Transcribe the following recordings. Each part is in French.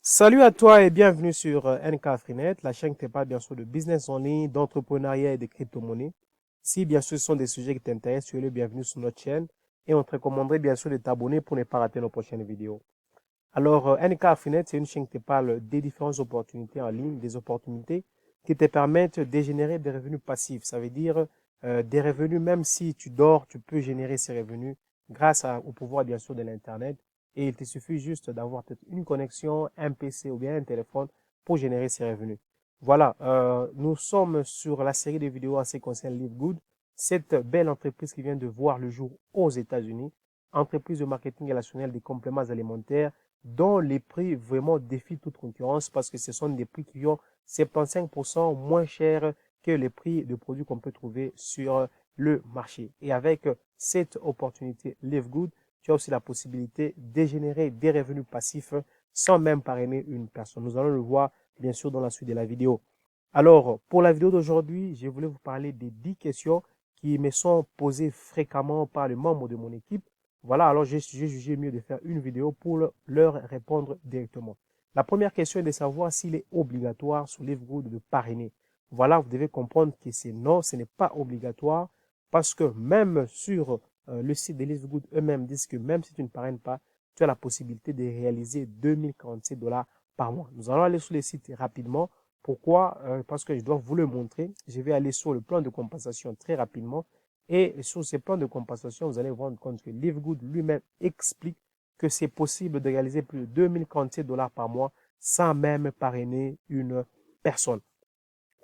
Salut à toi et bienvenue sur NK Freenet, la chaîne qui te parle bien sûr de business en ligne, d'entrepreneuriat et de crypto-monnaies. Si bien sûr ce sont des sujets qui t'intéressent, tu es le bienvenu sur notre chaîne et on te recommanderait bien sûr de t'abonner pour ne pas rater nos prochaines vidéos. Alors, NK Freenet, c'est une chaîne qui te parle des différentes opportunités en ligne, des opportunités qui te permettent de générer des revenus passifs. Ça veut dire des revenus, même si tu dors, tu peux générer ces revenus au pouvoir bien sûr de l'Internet. Et il te suffit juste d'avoir peut-être une connexion, un PC ou bien un téléphone pour générer ces revenus. Voilà, nous sommes sur la série de vidéos en ce qui concerne LiveGood, cette belle entreprise qui vient de voir le jour aux États-Unis, entreprise de marketing relationnel des compléments alimentaires dont les prix vraiment défient toute concurrence parce que ce sont des prix qui ont 75% moins cher que les prix de produits qu'on peut trouver sur le marché. Et avec cette opportunité Live Good, tu as aussi la possibilité de générer des revenus passifs sans même parrainer une personne. Nous allons le voir bien sûr dans la suite de la vidéo. Alors, pour la vidéo d'aujourd'hui, je voulais vous parler des 10 questions qui me sont posées fréquemment par les membres de mon équipe. Voilà, alors j'ai jugé mieux de faire une vidéo pour leur répondre directement. La première question est de savoir s'il est obligatoire sur LiveGood de parrainer. Voilà, vous devez comprendre que c'est non, ce n'est pas obligatoire parce que même sur le site de LiveGood eux-mêmes disent que même si tu ne parraines pas, tu as la possibilité de réaliser 2047 dollars par mois. Nous allons aller sur les sites rapidement. Pourquoi? Parce que je dois vous le montrer. Je vais aller sur le plan de compensation très rapidement. Et sur ces plans de compensation, vous allez vous rendre compte que LiveGood lui-même explique que c'est possible de réaliser plus de 2047 dollars par mois sans même parrainer une personne.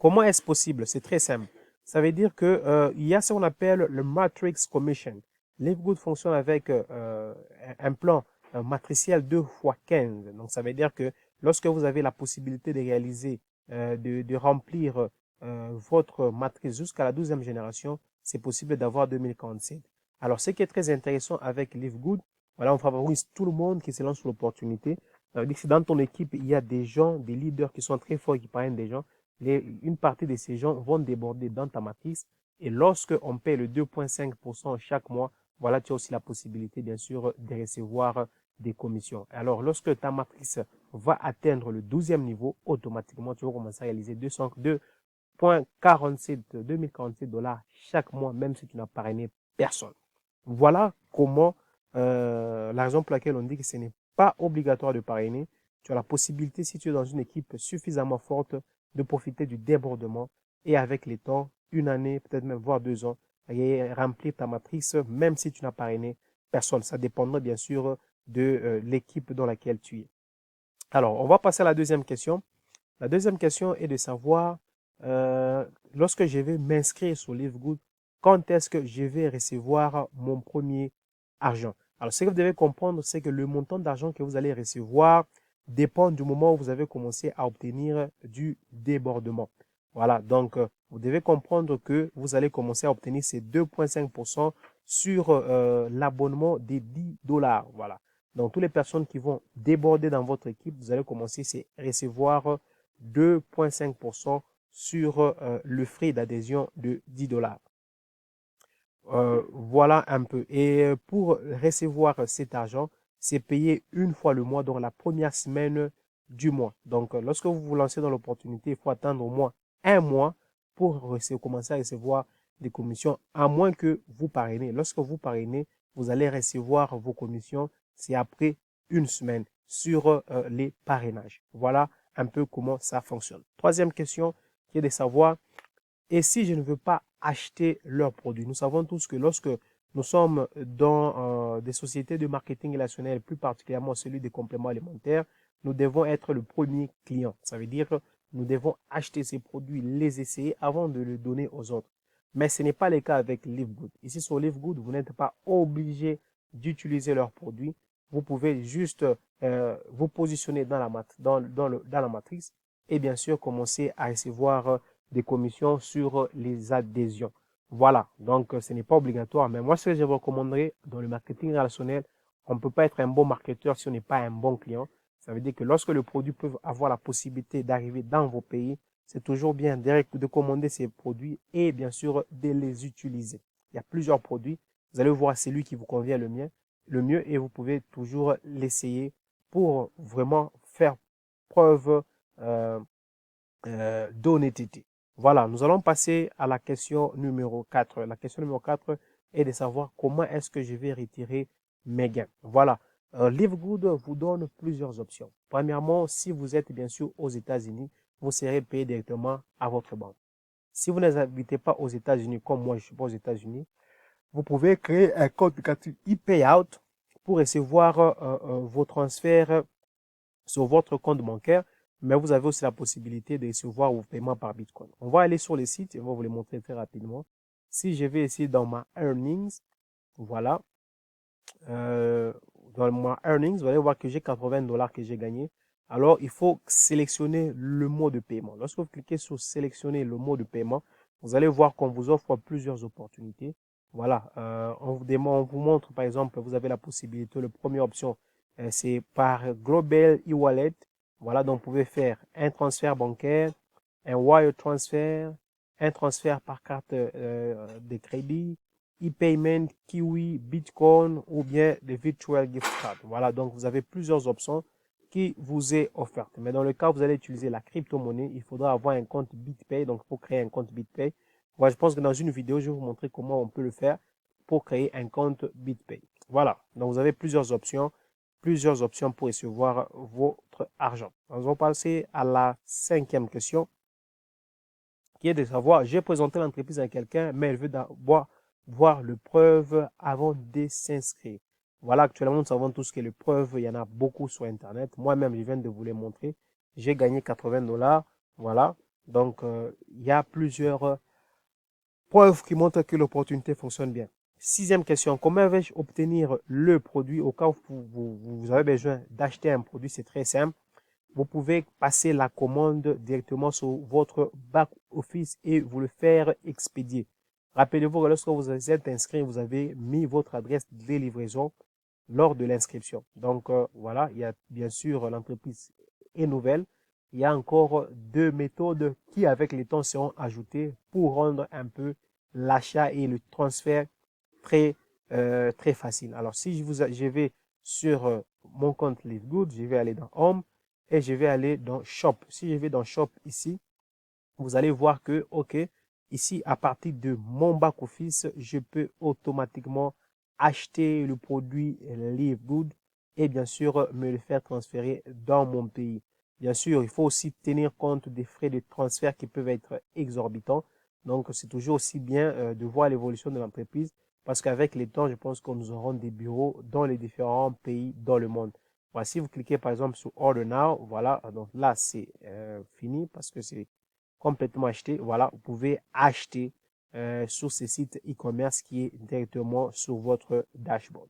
Comment est-ce possible? C'est très simple. Ça veut dire que il y a ce qu'on appelle le Matrix Commission. LiveGood fonctionne avec un plan matriciel 2 fois 15. Donc ça veut dire que lorsque vous avez la possibilité de réaliser, de remplir votre matrice jusqu'à la 12e génération, c'est possible d'avoir 2047. Alors ce qui est très intéressant avec LiveGood, voilà, on favorise tout le monde qui se lance sur l'opportunité. Ça veut dire que si dans ton équipe, il y a des gens, des leaders qui sont très forts et qui parrainent des gens, une partie de ces gens vont déborder dans ta matrice. Et lorsque on paie le 2,5% chaque mois, voilà, tu as aussi la possibilité, bien sûr, de recevoir des commissions. Alors, lorsque ta matrice va atteindre le 12e niveau, automatiquement, tu vas commencer à réaliser 2047 dollars chaque mois, même si tu n'as parrainé personne. Voilà comment, la raison pour laquelle on dit que ce n'est pas obligatoire de parrainer. Tu as la possibilité, si tu es dans une équipe suffisamment forte, de profiter du débordement et avec les temps, une année, peut-être même voire 2 ans, et remplir ta matrice, même si tu n'as parrainé personne. Ça dépendra bien sûr de l'équipe dans laquelle tu es. Alors, on va passer à la deuxième question. La deuxième question est de savoir, euh, lorsque je vais m'inscrire sur LiveGood, quand est-ce que je vais recevoir mon premier argent? Alors, ce que vous devez comprendre, c'est que le montant d'argent que vous allez recevoir dépend du moment où vous avez commencé à obtenir du débordement. Voilà, donc vous devez comprendre que vous allez commencer à obtenir ces 2,5% sur l'abonnement des 10 dollars. Voilà. Donc, toutes les personnes qui vont déborder dans votre équipe, vous allez commencer à recevoir 2,5% sur le frais d'adhésion de 10 dollars. Voilà un peu. Et pour recevoir cet argent, c'est payé une fois le mois, donc la première semaine du mois. Donc, lorsque vous vous lancez dans l'opportunité, il faut attendre au moins un mois pour commencer à recevoir des commissions, à moins que vous parrainez. Lorsque vous parrainez, vous allez recevoir vos commissions, c'est après une semaine sur les parrainages. Voilà un peu comment ça fonctionne. Troisième question qui est de savoir, et si je ne veux pas acheter leurs produits? Nous savons tous que lorsque nous sommes dans des sociétés de marketing relationnel, plus particulièrement celui des compléments alimentaires, nous devons être le premier client. Ça veut dire que nous devons acheter ces produits, les essayer avant de les donner aux autres. Mais ce n'est pas le cas avec LiveGood. Ici sur LiveGood, vous n'êtes pas obligé d'utiliser leurs produits. Vous pouvez juste vous positionner dans la matrice et bien sûr commencer à recevoir des commissions sur les adhésions. Voilà, donc ce n'est pas obligatoire, mais moi ce que je vous recommanderais dans le marketing relationnel, on ne peut pas être un bon marketeur si on n'est pas un bon client. Ça veut dire que lorsque le produit peut avoir la possibilité d'arriver dans vos pays, c'est toujours bien de commander ces produits et bien sûr de les utiliser. Il y a plusieurs produits, vous allez voir celui qui vous convient le mieux et vous pouvez toujours l'essayer pour vraiment faire preuve d'honnêteté. Voilà, nous allons passer à la question numéro 4. La question numéro 4 est de savoir comment est-ce que je vais retirer mes gains. Voilà, Livegood vous donne plusieurs options. Premièrement, si vous êtes bien sûr aux États-Unis, vous serez payé directement à votre banque. Si vous n'habitez pas aux États-Unis, comme moi je suis pas aux États-Unis, vous pouvez créer un compte gratuit ePayout pour recevoir vos transferts sur votre compte bancaire, mais vous avez aussi la possibilité de recevoir vos paiements par Bitcoin. On va aller sur le site et on va vous les montrer très rapidement. Si je vais ici dans ma earnings, voilà, dans ma earnings, vous allez voir que j'ai 80 dollars que j'ai gagné. Alors, il faut sélectionner le mode de paiement. Lorsque vous cliquez sur sélectionner le mode de paiement, vous allez voir qu'on vous offre plusieurs opportunités. Voilà, on vous montre par exemple, vous avez la possibilité, la première option, c'est par Global e-wallet. Voilà, donc vous pouvez faire un transfert bancaire, un wire transfer, un transfert par carte de crédit, e-payment, Kiwi, Bitcoin ou bien des virtual gift cards. Voilà, donc vous avez plusieurs options qui vous est offerte. Mais dans le cas où vous allez utiliser la crypto-monnaie, il faudra avoir un compte BitPay. Donc, pour créer un compte BitPay, voilà, je pense que dans une vidéo, je vais vous montrer comment on peut le faire pour créer un compte BitPay. Voilà, donc vous avez plusieurs options pour recevoir votre argent. Donc, on va passer à la 5e question, qui est de savoir, j'ai présenté l'entreprise à quelqu'un, mais elle veut d'abord voir le preuve avant de s'inscrire. Voilà, actuellement, nous savons tous que les preuves, il y en a beaucoup sur Internet. Moi-même, je viens de vous les montrer. J'ai gagné 80 dollars. Voilà. Donc, il y a plusieurs preuves qui montrent que l'opportunité fonctionne bien. 6e question, comment vais-je obtenir le produit au cas où vous avez besoin d'acheter un produit? C'est très simple. Vous pouvez passer la commande directement sur votre back-office et vous le faire expédier. Rappelez-vous que lorsque vous êtes inscrit, vous avez mis votre adresse de livraison lors de l'inscription. Donc voilà, il y a bien sûr l'entreprise est nouvelle. Il y a encore 2 méthodes qui, avec le temps, seront ajoutées pour rendre un peu l'achat et le transfert très, très facile. Alors, si je vais sur mon compte Livegood, je vais aller dans Home et je vais aller dans Shop. Si je vais dans Shop ici, vous allez voir que, OK, ici, à partir de mon back-office, je peux automatiquement acheter le produit Livegood et bien sûr me le faire transférer dans mon pays. Bien sûr, il faut aussi tenir compte des frais de transfert qui peuvent être exorbitants. Donc, c'est toujours aussi bien de voir l'évolution de l'entreprise parce qu'avec les temps, je pense que nous aurons des bureaux dans les différents pays dans le monde. Voilà, si vous cliquez par exemple sur Order Now, voilà, donc là c'est fini parce que c'est complètement acheté. Voilà, vous pouvez acheter sur ces sites e-commerce qui est directement sur votre dashboard.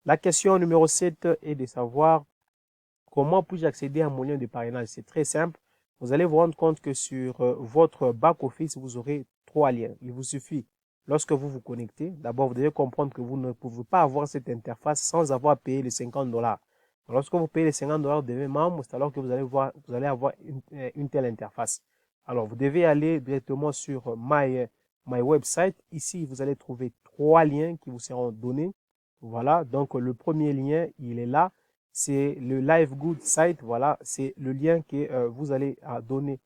La question numéro 7 est de savoir comment puis-je accéder à mon lien de parrainage. C'est très simple. Vous allez vous rendre compte que sur votre back-office, vous aurez 3 liens. Il vous suffit, lorsque vous vous connectez, d'abord, vous devez comprendre que vous ne pouvez pas avoir cette interface sans avoir payé les 50 dollars. Lorsque vous payez les 50 dollars, vous devenez membre, c'est alors que vous allez avoir une telle interface. Alors, vous devez aller directement sur My Website. Ici, vous allez trouver 3 liens qui vous seront donnés. Voilà, donc le premier lien, il est là. C'est le Livegood site. Voilà, c'est le lien que vous allez donner,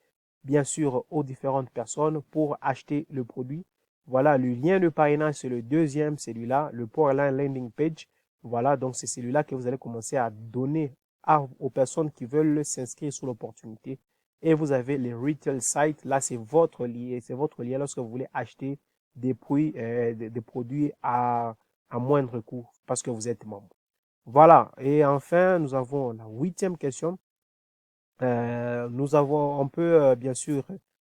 bien sûr, aux différentes personnes pour acheter le produit. Voilà, le lien de parrainage, c'est le deuxième, celui-là, le Powerline Landing Page. Voilà, donc c'est celui-là que vous allez commencer à donner aux personnes qui veulent s'inscrire sur l'opportunité. Et vous avez les retail sites. Là, c'est votre lien lorsque vous voulez acheter des produits à moindre coût parce que vous êtes membre. Voilà. Et enfin, nous avons la 8e question. On peut bien sûr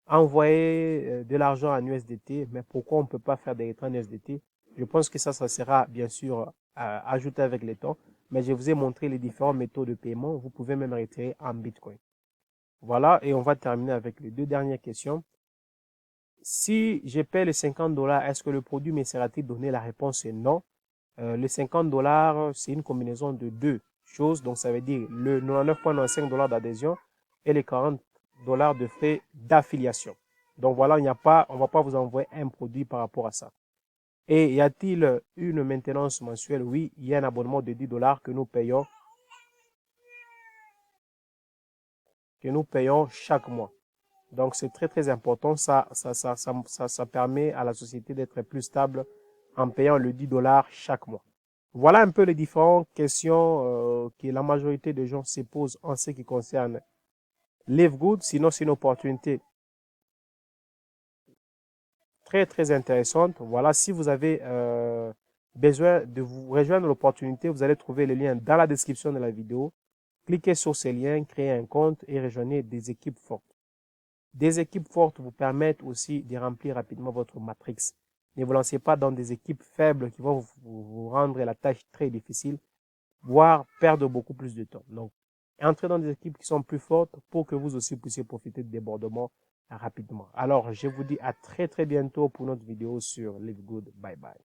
envoyer de l'argent en USDT, mais pourquoi on ne peut pas faire des retraits en USDT? Je pense que ça sera bien sûr ajouté avec le temps, mais je vous ai montré les différentes méthodes de paiement. Vous pouvez même retirer en Bitcoin. Voilà, et on va terminer avec les 2 dernières questions. Si je paie les 50 dollars, est-ce que le produit me sera-t-il donné? La réponse est non. Les 50 dollars, c'est une combinaison de 2 choses. Donc, ça veut dire le 99,95 dollars d'adhésion et les 40 dollars de frais d'affiliation. Donc, voilà, on ne va pas vous envoyer un produit par rapport à ça. Et y a-t-il une maintenance mensuelle? Oui, il y a un abonnement de 10 dollars que nous payons que nous payons chaque mois. Donc, c'est très important. Ça permet à la société d'être plus stable en payant le 10 dollars chaque mois. Voilà un peu les différentes questions que la majorité des gens se posent en ce qui concerne Livegood. Sinon, c'est une opportunité très intéressante. Voilà, si vous avez besoin de vous rejoindre l'opportunité, vous allez trouver le lien dans la description de la vidéo. Cliquez sur ces liens, créez un compte et rejoignez des équipes fortes. Des équipes fortes vous permettent aussi de remplir rapidement votre matrix. Ne vous lancez pas dans des équipes faibles qui vont vous rendre la tâche très difficile, voire perdre beaucoup plus de temps. Donc, entrez dans des équipes qui sont plus fortes pour que vous aussi puissiez profiter de débordements rapidement. Alors, je vous dis à très bientôt pour notre vidéo sur Live Good. Bye bye.